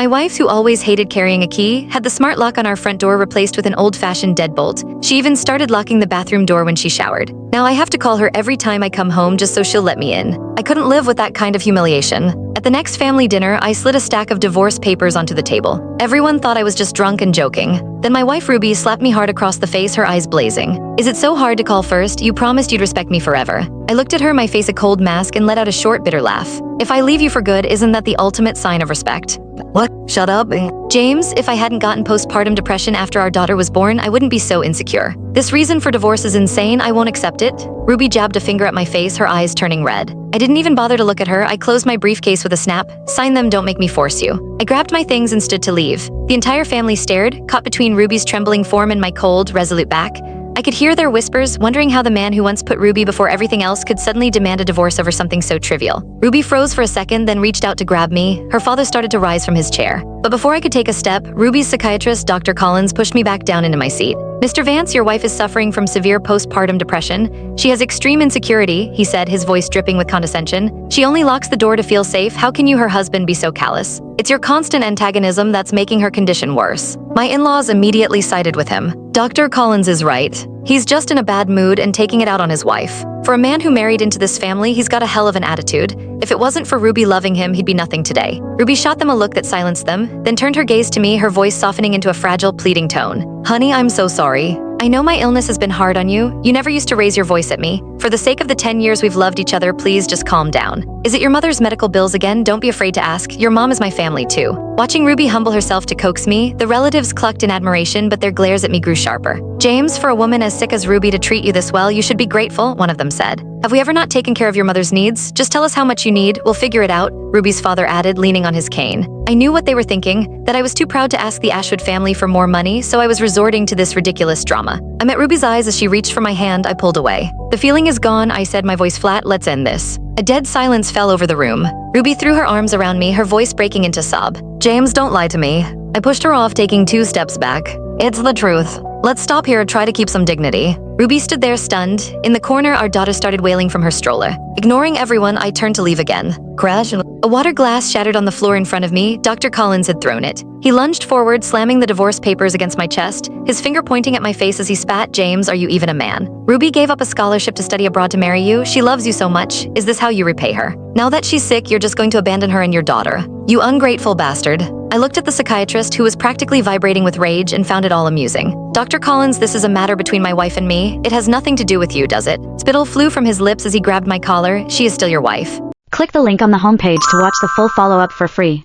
My wife, who always hated carrying a key, had the smart lock on our front door replaced with an old-fashioned deadbolt. She even started locking the bathroom door when she showered. Now I have to call her every time I come home just so she'll let me in. I couldn't live with that kind of humiliation. At the next family dinner, I slid a stack of divorce papers onto the table. Everyone thought I was just drunk and joking. Then my wife Ruby slapped me hard across the face, her eyes blazing. "Is it so hard to call first? You promised you'd respect me forever." I looked at her, my face a cold mask, and let out a short, bitter laugh. "If I leave you for good, isn't that the ultimate sign of respect?" "What? Shut up." "James, if I hadn't gotten postpartum depression after our daughter was born, I wouldn't be so insecure. This reason for divorce is insane. I won't accept it." Ruby jabbed a finger at my face, her eyes turning red. I didn't even bother to look at her. I closed my briefcase with a snap. "Sign them, don't make me force you." I grabbed my things and stood to leave. The entire family stared, caught between Ruby's trembling form and my cold, resolute back. I could hear their whispers, wondering how the man who once put Ruby before everything else could suddenly demand a divorce over something so trivial. Ruby froze for a second, then reached out to grab me. Her father started to rise from his chair. But before I could take a step, Ruby's psychiatrist, Dr. Collins, pushed me back down into my seat. "Mr. Vance, your wife is suffering from severe postpartum depression. She has extreme insecurity," he said, his voice dripping with condescension. "She only locks the door to feel safe. How can you, her husband, be so callous? It's your constant antagonism that's making her condition worse." My in-laws immediately sided with him. Dr. Collins is right. He's just in a bad mood and taking it out on his wife. For a man who married into this family, he's got a hell of an attitude. If it wasn't for Ruby loving him, he'd be nothing today. Ruby shot them a look that silenced them, then turned her gaze to me, her voice softening into a fragile, pleading tone. "Honey, I'm so sorry. I know my illness has been hard on you. You never used to raise your voice at me. For the sake of the 10 years we've loved each other, please just calm down. Is it your mother's medical bills again? Don't be afraid to ask. Your mom is my family too." Watching Ruby humble herself to coax me, the relatives clucked in admiration, but their glares at me grew sharper. "James, for a woman as sick as Ruby to treat you this well, you should be grateful," one of them said. "Have we ever not taken care of your mother's needs? Just tell us how much you need. We'll figure it out," Ruby's father added, leaning on his cane. I knew what they were thinking, that I was too proud to ask the Ashwood family for more money, so I was resorting to this ridiculous drama. I met Ruby's eyes as she reached for my hand. I pulled away. "The feeling is gone," I said, my voice flat. "Let's end this." A dead silence fell over the room. Ruby threw her arms around me, her voice breaking into sob. "James, don't lie to me." I pushed her off, taking 2 steps back. "It's the truth. Let's stop here and try to keep some dignity." Ruby stood there stunned. In the corner, our daughter started wailing from her stroller. Ignoring everyone, I turned to leave again. Crash. A water glass shattered on the floor in front of me. Dr. Collins had thrown it. He lunged forward, slamming the divorce papers against my chest, his finger pointing at my face as he spat. "James, are you even a man? Ruby gave up a scholarship to study abroad to marry you. She loves you so much. Is this how you repay her? Now that she's sick, you're just going to abandon her and your daughter? You ungrateful bastard." I looked at the psychiatrist, who was practically vibrating with rage, and found it all amusing. "Dr. Collins, this is a matter between my wife and me. It has nothing to do with you, does it?" Spittle flew from his lips as he grabbed my collar. "She is still your wife." Click the link on the homepage to watch the full follow-up for free.